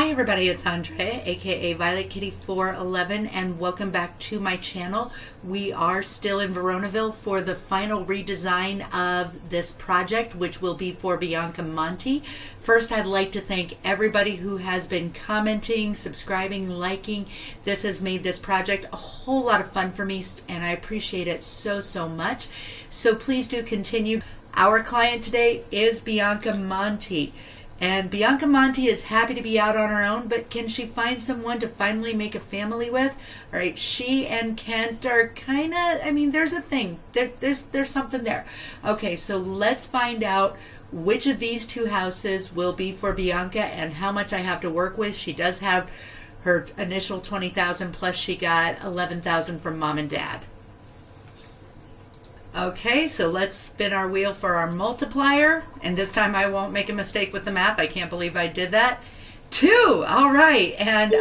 Hi everybody, it's Andrea, aka Violet Kitty 411, and welcome back to my channel. We are still in Veronaville for the final redesign of this project, which will be for Bianca Monty. First, I'd like to thank everybody who has been commenting, subscribing, liking. This has made this project a whole lot of fun for me, and I appreciate it so much. So please do continue. Our client today is Bianca Monty. And Bianca Monty is happy to be out on her own, but can she find someone to finally make a family with? All right, she and Kent are kind of, there's a thing. There's something there. Okay, so let's find out which of these two houses will be for Bianca and how much I have to work with. She does have her initial $20,000 plus she got $11,000 from mom and dad. Okay, so let's spin our wheel for our multiplier, and this time I won't make a mistake with the math. I can't believe I did that. 2, all right, and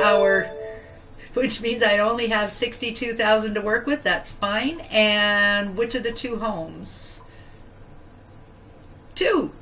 which means I only have $62,000 to work with. That's fine. And which of the two homes? 2.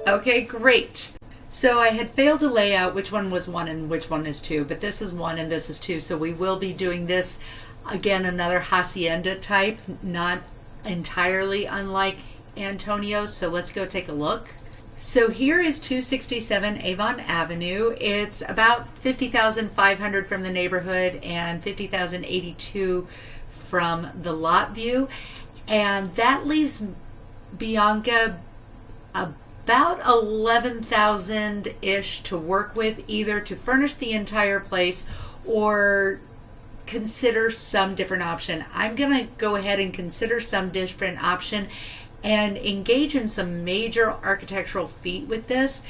Okay, great. So I had failed to lay out which one was 1 and which one is 2, but this is 1 and this is 2, so we will be doing this. Again, another hacienda type, not entirely unlike Antonio's, so let's go take a look. So here is 267 Avon Avenue. It's about $50,500 from the neighborhood and $50,082 from the lot view, and that leaves Bianca about $11,000-ish to work with, either to furnish the entire place or consider some different option. I'm gonna go ahead and consider some different option and engage in some major architectural feat with this.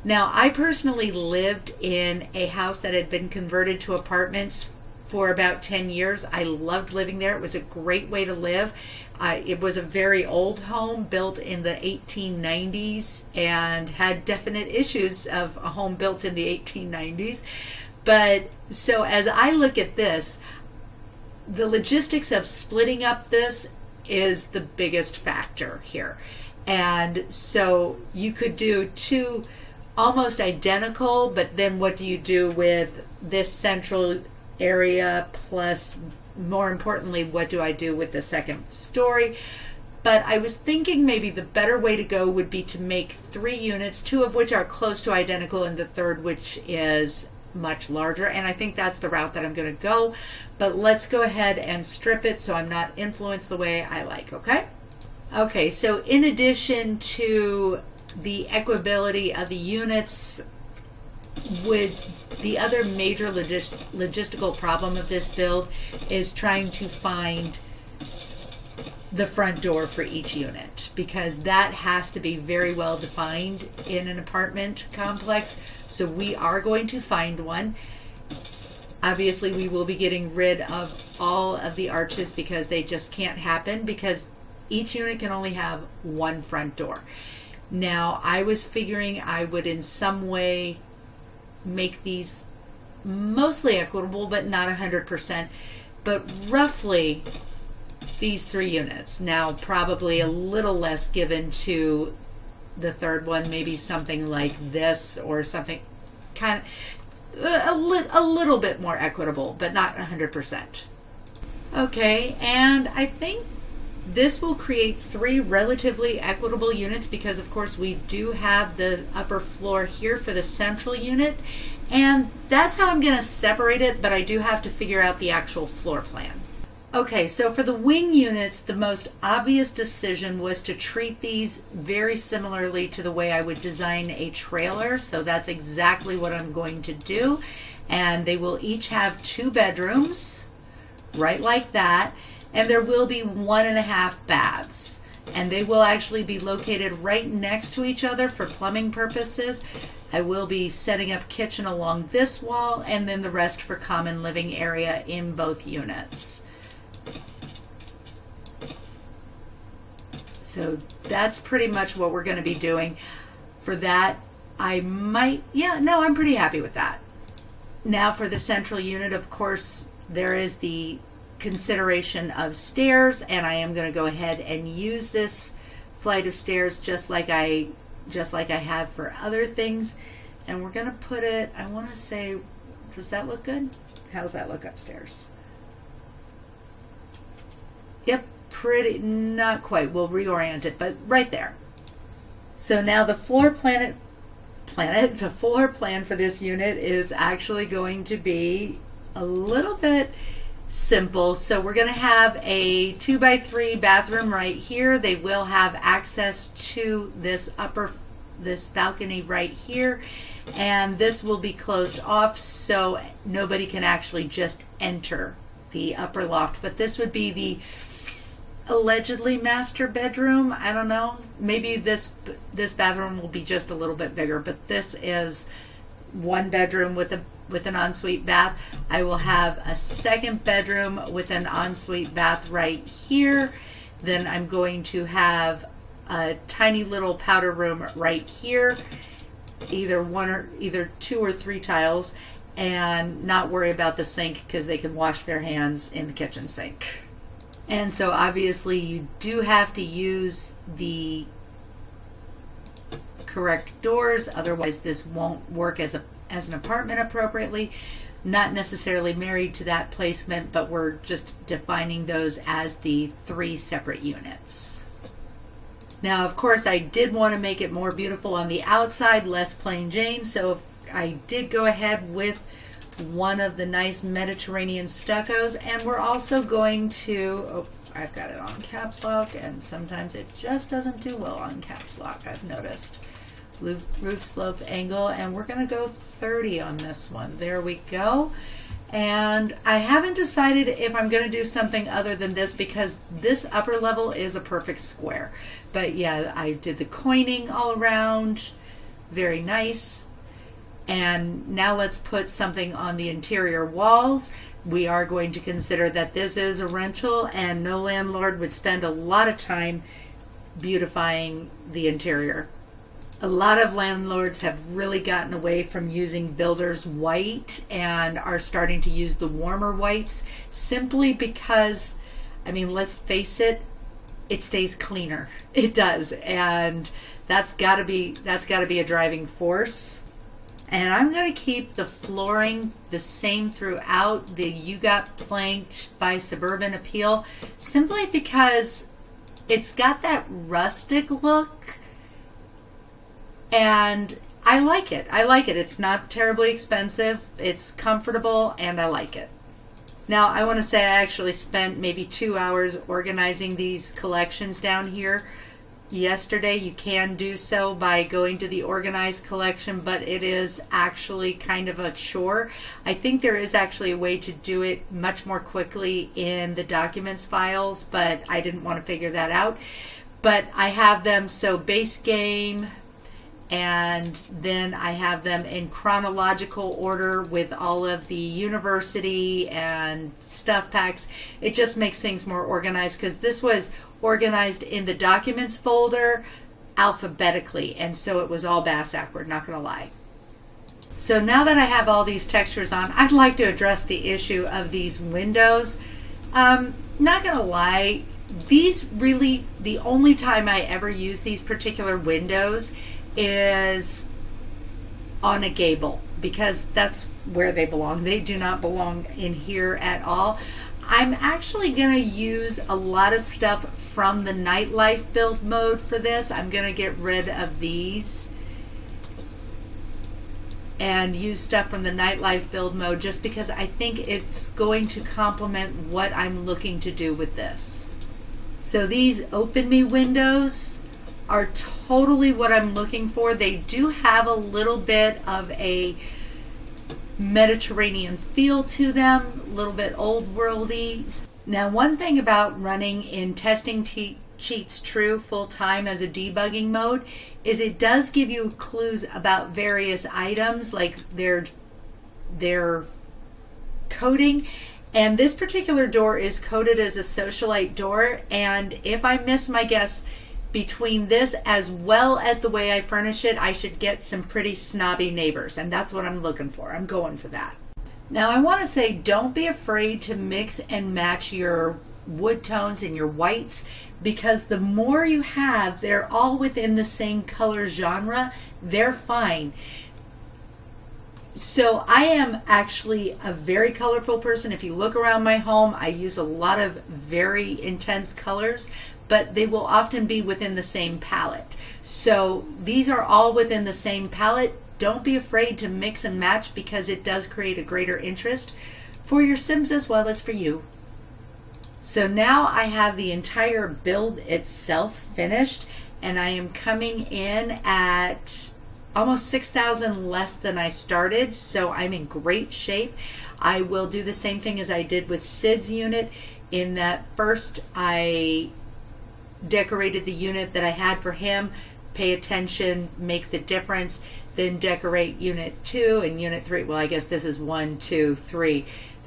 Now, I personally lived in a house that had been converted to apartments for about 10 years. I loved living there. It was a great way to live. It was a very old home built in the 1890s and had definite issues of a home built in the 1890s. But so as I look at this, the logistics of splitting up this is the biggest factor here. And so you could do 2 almost identical, but then what do you do with this central area plus, more importantly, what do I do with the second story? But I was thinking maybe the better way to go would be to make 3 units, 2 of which are close to identical and the third which is much larger, and I think that's the route that I'm going to go. But let's go ahead and strip it so I'm not influenced the way I like, okay? Okay, so in addition to the equability of the units, the other major logistical problem of this build is trying to find the front door for each unit, because that has to be very well defined in an apartment complex. So we are going to find one. Obviously, we will be getting rid of all of the arches because they just can't happen, because each unit can only have 1 front door. Now, I was figuring I would in some way make these mostly equitable, but not 100%, but roughly these 3 units. Now, probably a little less given to the third one, maybe something like this or something kind of a little bit more equitable, but not 100%. Okay, and I think this will create 3 relatively equitable units, because of course we do have the upper floor here for the central unit, and that's how I'm going to separate it, but I do have to figure out the actual floor plan. Okay, so for the wing units, the most obvious decision was to treat these very similarly to the way I would design a trailer. So that's exactly what I'm going to do. And they will each have 2 bedrooms, right like that. And there will be 1.5 baths. And they will actually be located right next to each other for plumbing purposes. I will be setting up kitchen along this wall, and then the rest for common living area in both units. So that's pretty much what we're going to be doing. For that, I'm pretty happy with that. Now for the central unit, of course, there is the consideration of stairs, and I am going to go ahead and use this flight of stairs just like I have for other things. And we're going to put it, I want to say, does that look good? How does that look upstairs? Yep, pretty, not quite. We'll reorient it, but right there. So now the floor plan for this unit is actually going to be a little bit simple. So we're going to have a 2x3 bathroom right here. They will have access to this balcony right here, and this will be closed off so nobody can actually just enter the upper loft. But this would be the allegedly master bedroom. I don't know, maybe this bathroom will be just a little bit bigger, but this is one bedroom with an ensuite bath. I will have a second bedroom with an ensuite bath right here. Then I'm going to have a tiny little powder room right here, either 2 or 3 tiles, and not worry about the sink because they can wash their hands in the kitchen sink. And so obviously you do have to use the correct doors, otherwise this won't work as an apartment appropriately. Not necessarily married to that placement, but we're just defining those as the 3 separate units. Now, of course, I did want to make it more beautiful on the outside, less plain Jane, so I did go ahead with one of the nice Mediterranean stuccos, and we're also going to, oh, I've got it on caps lock, and sometimes it just doesn't do well on caps lock, I've noticed. Roof slope angle, and we're going to go 30 on this one. There we go. And I haven't decided if I'm going to do something other than this because this upper level is a perfect square. But yeah, I did the coining all around. Very nice. And now let's put something on the interior walls. We are going to consider that this is a rental and no landlord would spend a lot of time beautifying the interior. A lot of landlords have really gotten away from using builder's white and are starting to use the warmer whites simply because, I mean, let's face it, it stays cleaner. It does, and that's got to be a driving force. And I'm going to keep the flooring the same throughout, the You Got Planked by Suburban Appeal, simply because it's got that rustic look. And I like it. I like it. It's not terribly expensive. It's comfortable, and I like it. Now, I want to say I actually spent maybe 2 hours organizing these collections down here yesterday. You can do so by going to the organized collection, but it is actually kind of a chore. I think there is actually a way to do it much more quickly in the documents files, but I didn't want to figure that out. But I have them, so base game, and then I have them in chronological order with all of the university and stuff packs. It just makes things more organized because this was organized in the documents folder alphabetically, and so it was all bass-backward, not gonna lie. So now that I have all these textures on, I'd like to address the issue of these windows. Not gonna lie, these really, the only time I ever use these particular windows is on a gable because that's where they belong. They do not belong in here at all. I'm actually going to use a lot of stuff from the nightlife build mode for this. I'm going to get rid of these and use stuff from the nightlife build mode just because I think it's going to complement what I'm looking to do with this. So these open me windows are totally what I'm looking for. They do have a little bit of a Mediterranean feel to them, a little bit old worldy. Now, one thing about running in testing cheats true full time as a debugging mode is it does give you clues about various items, like their coding. And this particular door is coded as a socialite door, and if I miss my guess between this as well as the way I furnish it, I should get some pretty snobby neighbors, and that's what I'm looking for. I'm going for that. Now, I want to say don't be afraid to mix and match your wood tones and your whites, because the more you have, they're all within the same color genre, they're fine. So I am actually a very colorful person. If you look around my home, I use a lot of very intense colors, but they will often be within the same palette. So these are all within the same palette. Don't be afraid to mix and match because it does create a greater interest for your Sims as well as for you. So now I have the entire build itself finished, and I am coming in at almost 6,000 less than I started, so I'm in great shape. I will do the same thing as I did with Sid's unit, in that first I decorated the unit that I had for him, pay attention, make the difference, then decorate unit 2 and unit 3. Well, I guess this is 1, 2, 3,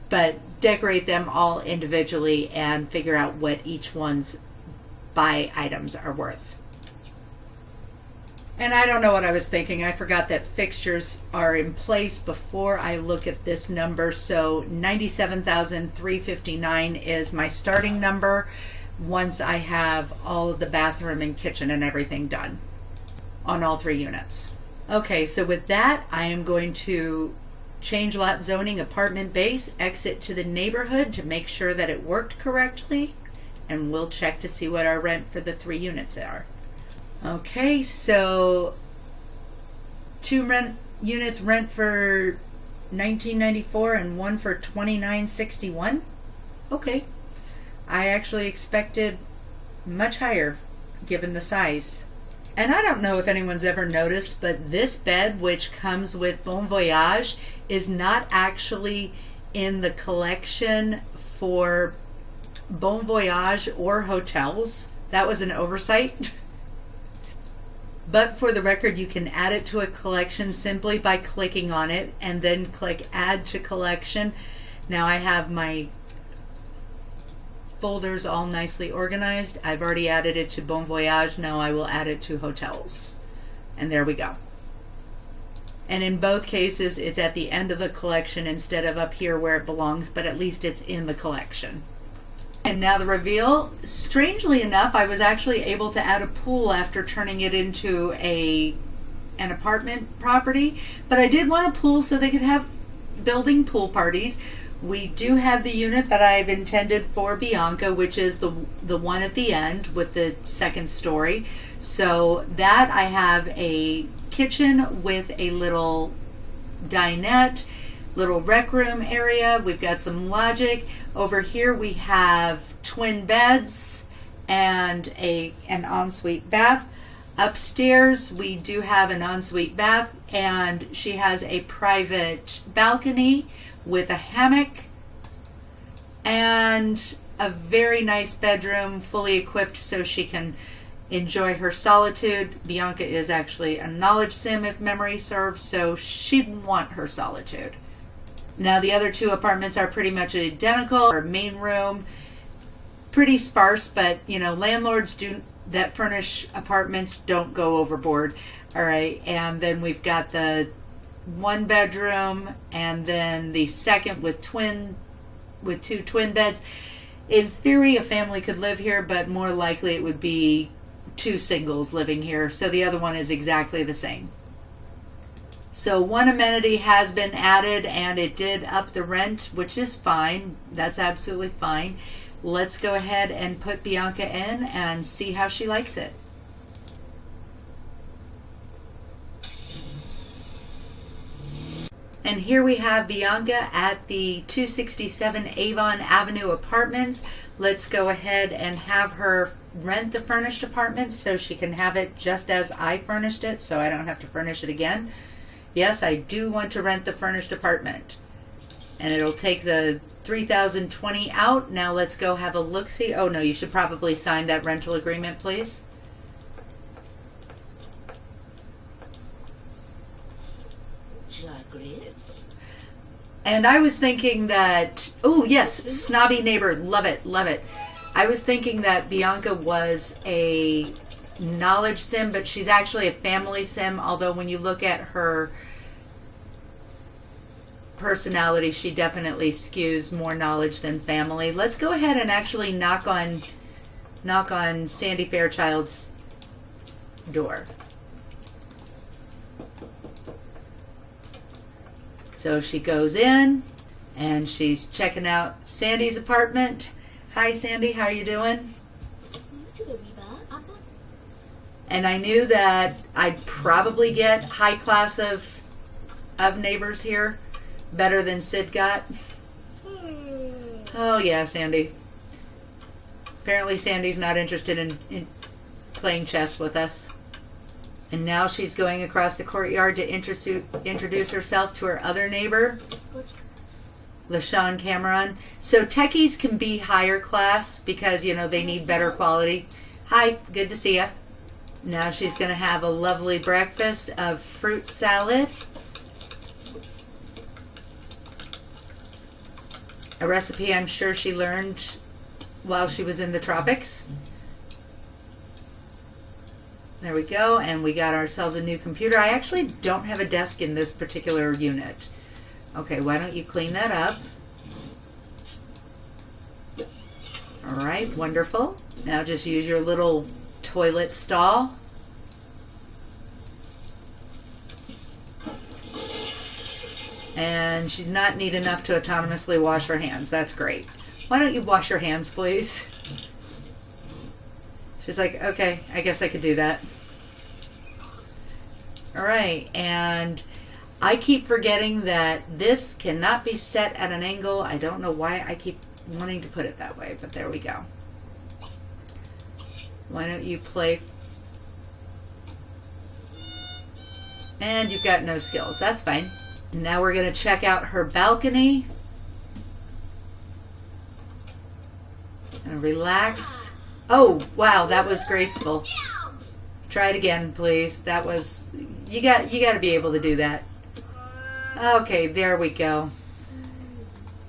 but decorate them all individually and figure out what each one's buy items are worth. And I don't know what I was thinking. I forgot that fixtures are in place before I look at this number. So 97,359 is my starting number once I have all of the bathroom and kitchen and everything done on all 3 units. Okay, so with that, I am going to change lot zoning apartment base, exit to the neighborhood to make sure that it worked correctly, and we'll check to see what our rent for the 3 units are. Okay, so 2 units rent for $19.94 and 1 for $29.61. Okay, I actually expected much higher given the size. And I don't know if anyone's ever noticed, but this bed, which comes with Bon Voyage, is not actually in the collection for Bon Voyage or hotels. That was an oversight. But for the record, you can add it to a collection simply by clicking on it and then click Add to Collection. Now I have my folders all nicely organized. I've already added it to Bon Voyage. Now I will add it to hotels. And there we go. And in both cases, it's at the end of the collection instead of up here where it belongs, but at least it's in the collection. And now the reveal. Strangely enough, I was actually able to add a pool after turning it into an apartment property, but I did want a pool so they could have building pool parties. We do have the unit that I've intended for Bianca, which is the one at the end with the 2nd story. So that I have a kitchen with a little dinette, little rec room area. We've got some logic. Over here we have twin beds and an ensuite bath. Upstairs we do have an ensuite bath, and she has a private balcony with a hammock and a very nice bedroom fully equipped so she can enjoy her solitude. Bianca is actually a knowledge sim if memory serves, so she'd want her solitude. Now the other 2 apartments are pretty much identical. Our main room, pretty sparse, but you know, landlords that furnish apartments don't go overboard. All right, and then we've got the 1 bedroom and then the 2nd with 2 twin beds. In theory, a family could live here, but more likely it would be 2 singles living here. So the other one is exactly the same. So 1 amenity has been added, and it did up the rent, which is fine. That's absolutely fine. Let's go ahead and put Bianca in and see how she likes it. And here we have Bianca at the 267 Avon Avenue Apartments. Let's go ahead and have her rent the furnished apartment so she can have it just as I furnished it, so I don't have to furnish it again. Yes, I do want to rent the furnished apartment. And it'll take the 3,020 out. Now let's go have a look-see. Oh no, you should probably sign that rental agreement, please. And I was thinking that, oh yes, snobby neighbor, love it, love it. I was thinking that Bianca was a knowledge sim, but she's actually a family sim, although when you look at her personality, she definitely skews more knowledge than family. Let's go ahead and actually knock on Sandy Fairchild's door. So she goes in and she's checking out Sandy's apartment. Hi Sandy, how are you doing? And I knew that I'd probably get high class of neighbors here, better than Sid got. Oh yeah, Sandy. Apparently Sandy's not interested in playing chess with us. And now she's going across the courtyard to introduce herself to her other neighbor, LaShawn Cameron. So techies can be higher class because, you know, they need better quality. Hi, good to see ya. Now she's going to have a lovely breakfast of fruit salad, a recipe I'm sure she learned while she was in the tropics. There we go, and we got ourselves a new computer. I actually don't have a desk in this particular unit. Okay, why don't you clean that up? All right, wonderful. Now just use your little toilet stall. And she's not neat enough to autonomously wash her hands. That's great. Why don't you wash your hands, please? She's like, okay, I guess I could do that. All right, and I keep forgetting that this cannot be set at an angle. I don't know why I keep wanting to put it that way, but there we go. Why don't you play? And you've got no skills. That's fine. Now we're going to check out her balcony. And relax. Oh, wow, that was graceful. Try it again, please. That was, you got to be able to do that. Okay, there we go.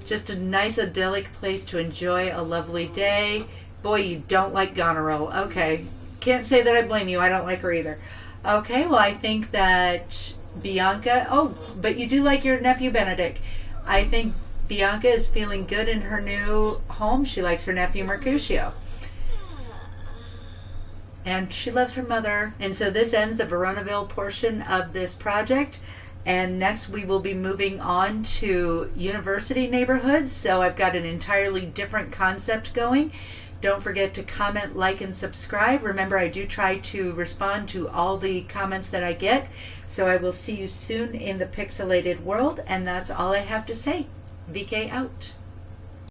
Just a nice idyllic place to enjoy a lovely day. Boy, you don't like Goneril. Okay. Can't say that I blame you. I don't like her either. Okay, well, I think that Bianca, oh, but you do like your nephew Benedict. I think Bianca is feeling good in her new home. She likes her nephew Mercutio. And she loves her mother. And so this ends the Veronaville portion of this project. And next we will be moving on to university neighborhoods. So I've got an entirely different concept going. Don't forget to comment, like, and subscribe. Remember, I do try to respond to all the comments that I get. So I will see you soon in the pixelated world. And that's all I have to say. VK out.